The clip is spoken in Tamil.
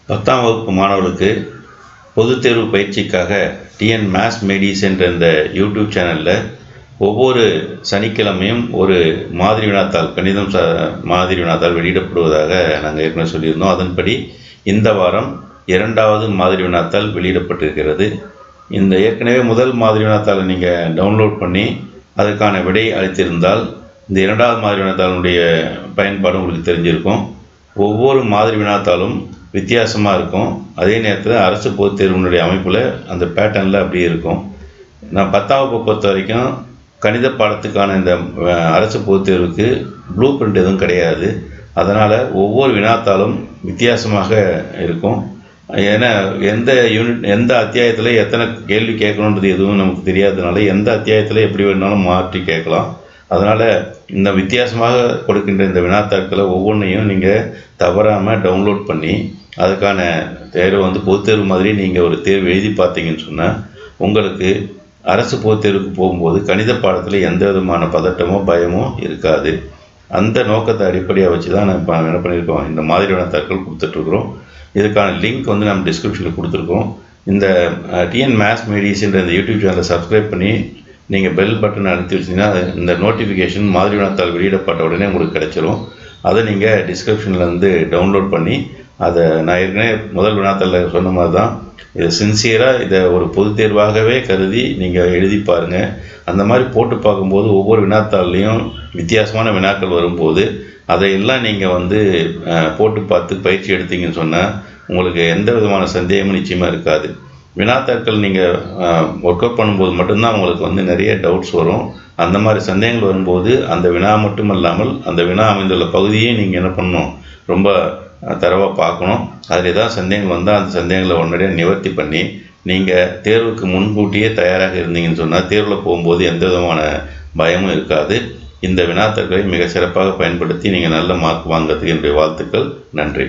10ஆம் வகுப்பு மாணவர்களுக்கு பொதுத் தேர்வு பயிற்சிக்காக டிஎன் மேத்ஸ் மேடிஸ் என்ற இந்த யூடியூப் சேனலில் ஒவ்வொரு சனிக்கிழமையும் ஒரு மாதிரி வினாத்தாள் கணிதம் மாதிரி வினாத்தாள் வெளியிடப்படுவதாக நாங்கள் ஏற்கனவே சொல்லியிருந்தோம். அதன்படி இந்த வாரம் 2வது மாதிரி வினாத்தாள் வெளியிடப்பட்டிருக்கிறது. இந்த ஏற்கனவே முதல் மாதிரி வினாத்தாளை நீங்கள் டவுன்லோட் பண்ணி அதற்கான விடை அளித்திருந்தால் இந்த 2வது மாதிரி வினாத்தாளுடைய பயன்பாடு உங்களுக்கு தெரிஞ்சிருக்கும். ஒவ்வொரு மாதிரி வினாத்தாளும் வித்தியாசமாக இருக்கும். அதே நேரத்தில் அரசு பொதுத் தேர்வினுடைய அமைப்பில் அந்த பேட்டர்னில் அப்படியே இருக்கும். நான் 10ஆம் வகுப்பை பொறுத்த வரைக்கும் கணித பாடத்துக்கான இந்த அரசு பொதுத் தேர்வுக்கு ப்ளூ பிரிண்ட் எதுவும் கிடையாது. அதனால் ஒவ்வொரு வினாத்தாளும் வித்தியாசமாக இருக்கும். ஏன்னா எந்த அத்தியாயத்தில் எத்தனை கேள்வி கேட்கணுன்றது எதுவும் நமக்கு தெரியாததுனால எந்த அத்தியாயத்தில் எப்படி வேணாலும் மாற்றி கேட்கலாம். அதனால் இந்த வித்தியாசமாக கொடுக்கின்ற இந்த வினாத்தாட்களை ஒவ்வொன்றையும் நீங்கள் தவறாமல் டவுன்லோட் பண்ணி அதுக்கான தேர்வு பொதுத் தேர்வு மாதிரி நீங்கள் ஒரு தேர்வு எழுதி பார்த்தீங்கன்னு சொன்னால் உங்களுக்கு அரசு பொதுத் தேர்வுக்கு போகும்போது கணித பாடத்தில் எந்த விதமான பதட்டமோ பயமோ இருக்காது. அந்த நோக்கத்தை அடிப்படையாக வச்சு தான் நம்ம என்ன பண்ணியிருக்கோம், இந்த மாதிரி வினாத்தாட்கள் கொடுத்துட்ருக்குறோம். இதுக்கான லிங்க் நம்ம டிஸ்கிரிப்ஷனில் கொடுத்துருக்கோம். இந்த டிஎன் மேத்ஸ் மேடிஸ்ன்ற இந்த யூடியூப் சேனலை சப்ஸ்கிரைப் பண்ணி நீங்கள் பெல் பட்டனை அழுத்தி வச்சிங்கன்னா இந்த நோட்டிஃபிகேஷன் மாதிரி வினாத்தாள் வெளியிடப்பட்ட உடனே உங்களுக்கு கிடைச்சிரும். அதை நீங்கள் டிஸ்கிரிப்ஷனில் டவுன்லோட் பண்ணி அதை நான் ஏற்கனவே முதல் வினாத்தாளில் சொன்ன மாதிரி தான் இதை சின்சியராக இதை ஒரு பொது தேர்வாகவே கருதி நீங்கள் எழுதி பாருங்கள். அந்த மாதிரி போட்டு பார்க்கும்போது ஒவ்வொரு வினாத்தாள்லேயும் வித்தியாசமான வினாக்கள் வரும்போது அதையெல்லாம் நீங்கள் போட்டு பார்த்து பயிற்சி எடுத்தீங்கன்னு சொன்னால் உங்களுக்கு எந்த விதமான சந்தேகமும் நிச்சயமாக இருக்காது. வினாத்தாட்கள் நீங்கள் ஒர்க் அவுட் பண்ணும்போது மட்டும்தான் உங்களுக்கு நிறைய டவுட்ஸ் வரும். அந்த மாதிரி சந்தேகங்கள் வரும்போது அந்த வினா மட்டும் இல்லாமல் அந்த வினா அமைந்துள்ள பகுதியை நீங்கள் என்ன பண்ணணும், ரொம்ப தரவாக பார்க்கணும். அதில் ஏதாவது சந்தேகங்கள் வந்தால் அந்த சந்தேகங்களை உடனடியாக நிவர்த்தி பண்ணி நீங்கள் தேர்வுக்கு முன்கூட்டியே தயாராக இருந்தீங்கன்னு சொன்னால் தேர்வில் போகும்போது எந்த விதமான பயமும் இருக்காது. இந்த வினாத்தாட்களை மிக சிறப்பாக பயன்படுத்தி நீங்கள் நல்ல மார்க் வாங்குறதுக்கு என்னுடைய வாழ்த்துக்கள். நன்றி.